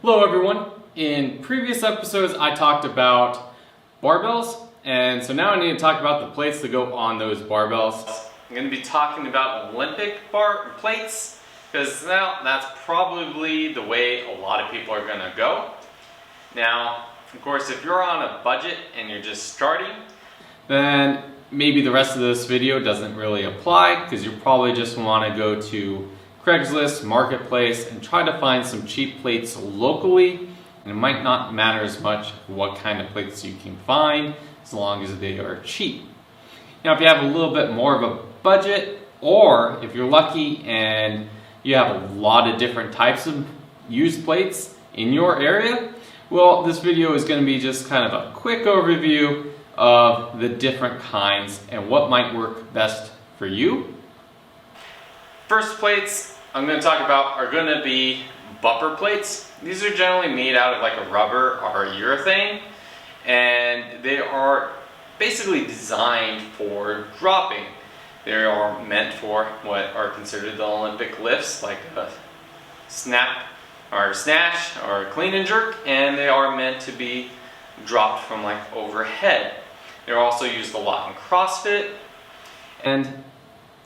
Hello everyone. In previous episodes I talked about barbells, and so now I need to talk about the plates that go on those barbells. I'm going to be talking about Olympic bar plates because now that's probably the way a lot of people are going to go. Now, of course, if you're on a budget and you're just starting, then maybe the rest of this video doesn't really apply because you probably just want to go to Craigslist, Marketplace, and try to find some cheap plates locally. And it might not matter as much what kind of plates you can find as long as they are cheap. Now, if you have a little bit more of a budget, or if you're lucky and you have a lot of different types of used plates in your area, well, this video is going to be just kind of a quick overview of the different kinds and what might work best for you. First plates I'm going to talk about are going to be bumper plates. These are generally made out of like a rubber or a urethane, and they are basically designed for dropping. They are meant for what are considered the Olympic lifts, like a snap or snatch or clean and jerk, and they are meant to be dropped from like overhead. They're also used a lot in CrossFit, and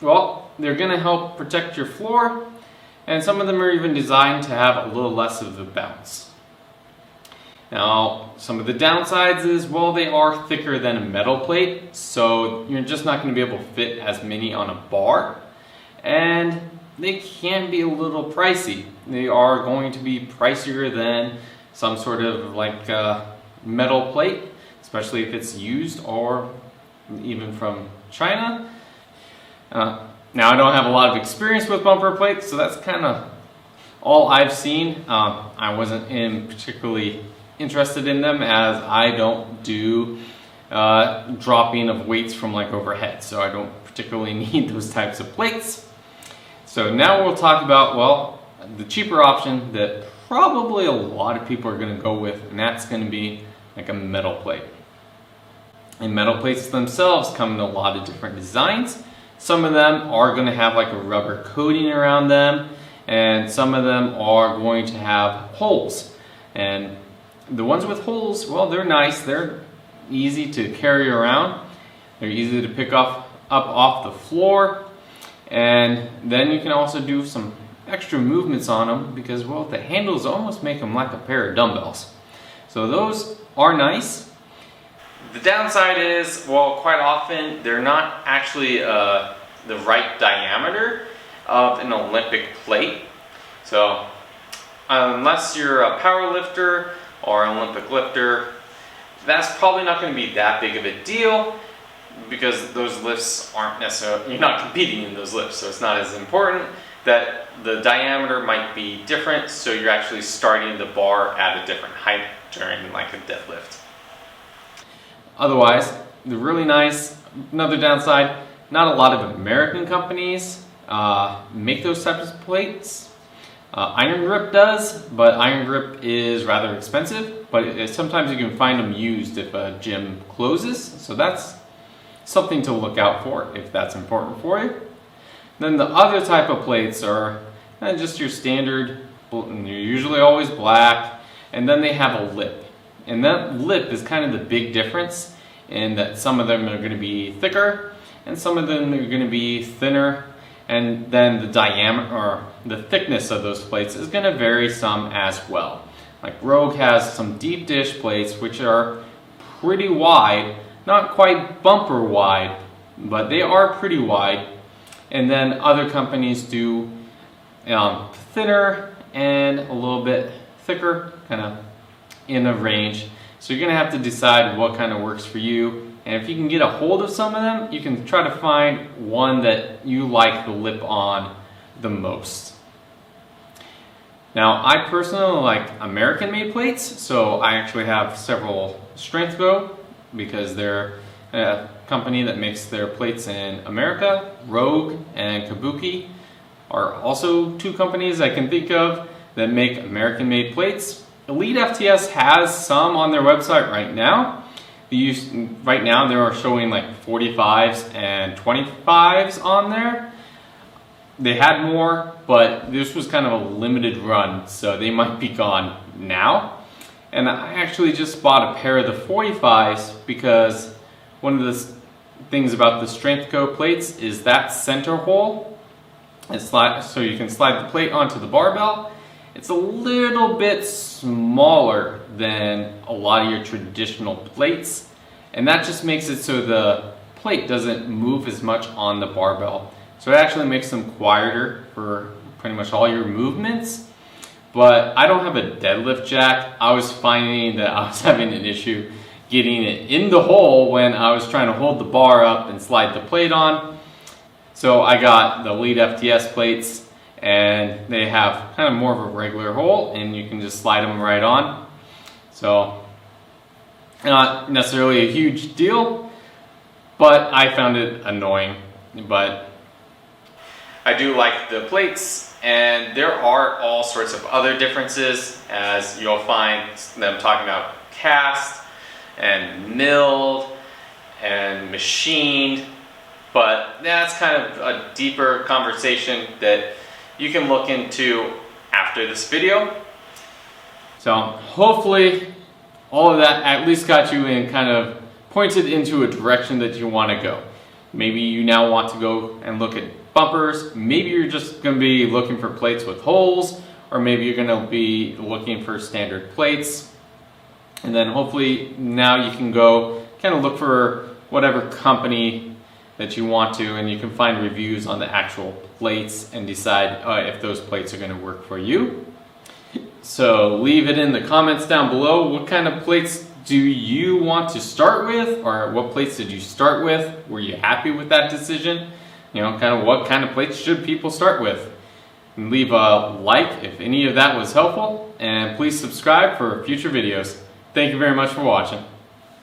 well, they're going to help protect your floor, and some of them are even designed to have a little less of a bounce. Now, some of the downsides is, well, they are thicker than a metal plate, so you're just not going to be able to fit as many on a bar, and they can be a little pricey. They are going to be pricier than some sort of like metal plate, especially if it's used or even from China. Now, I don't have a lot of experience with bumper plates, so that's kind of all I've seen. I wasn't particularly interested in them as I don't do dropping of weights from like overhead, so I don't particularly need those types of plates. So now we'll talk about, well, the cheaper option that probably a lot of people are going to go with, and that's going to be like a metal plate. And metal plates themselves come in a lot of different designs. Some of them are going to have like a rubber coating around them, and some of them are going to have holes. And the ones with holes, well, they're nice. They're easy to carry around. They're easy to pick up off the floor. And then you can also do some extra movements on them because, well, the handles almost make them like a pair of dumbbells. So those are nice. The downside is, well, quite often they're not actually the right diameter of an Olympic plate. So unless you're a power lifter or an Olympic lifter, that's probably not going to be that big of a deal because those lifts aren't necessarily, you're not competing in those lifts, so it's not as important. That the diameter might be different, so you're actually starting the bar at a different height during like a deadlift. Otherwise, they're really nice. Another downside, not a lot of American companies make those types of plates. Iron Grip does, but Iron Grip is rather expensive, but sometimes you can find them used if a gym closes, so that's something to look out for if that's important for you. Then the other type of plates are just your standard, they're usually always black, and then they have a lip. And that lip is kind of the big difference in that some of them are going to be thicker and some of them are going to be thinner, and then the diameter or the thickness of those plates is going to vary some as well. Like Rogue has some deep dish plates which are pretty wide, not quite bumper wide, but they are pretty wide, and then other companies do thinner and a little bit thicker, kind of in a range. So you're going to have to decide what kind of works for you, and if you can get a hold of some of them, you can try to find one that you like the lip on the most. Now, I personally like American made plates, so I actually have several Strength Go because they're a company that makes their plates in America. Rogue and Kabuki are also two companies I can think of that make American made plates. EliteFTS has some on their website right now. Right now they are showing like 45s and 25s on there. they had more, but this was kind of a limited run, so they might be gone now. And I actually just bought a pair of the 45s because one of the things about the Strength Co plates is that center hole. So you can slide the plate onto the barbell. It's a little bit smaller than a lot of your traditional plates, and that just makes it so the plate doesn't move as much on the barbell. So it actually makes them quieter for pretty much all your movements. But I don't have a deadlift jack. I was finding that I was having an issue getting it in the hole when I was trying to hold the bar up and slide the plate on. So I got the EliteFTS plates, and they have kind of more of a regular hole, and you can just slide them right on. So not necessarily a huge deal, but I found it annoying. But I do like the plates, and there are all sorts of other differences, as you'll find them talking about cast and milled and machined, but that's kind of a deeper conversation that you can look into after this video. So hopefully all of that at least got you in kind of pointed into a direction that you want to go. Maybe you now want to go and look at bumpers. Maybe you're just going to be looking for plates with holes, or maybe you're going to be looking for standard plates. And then hopefully now you can go kind of look for whatever company that you want to, and you can find reviews on the actual plates and decide if those plates are going to work for you. So leave it in the comments down below. What kind of plates do you want to start with, or what plates did you start with? Were you happy with that decision? You know, kind of what kind of plates should people start with? And leave a like if any of that was helpful, and please subscribe for future videos. Thank you very much for watching.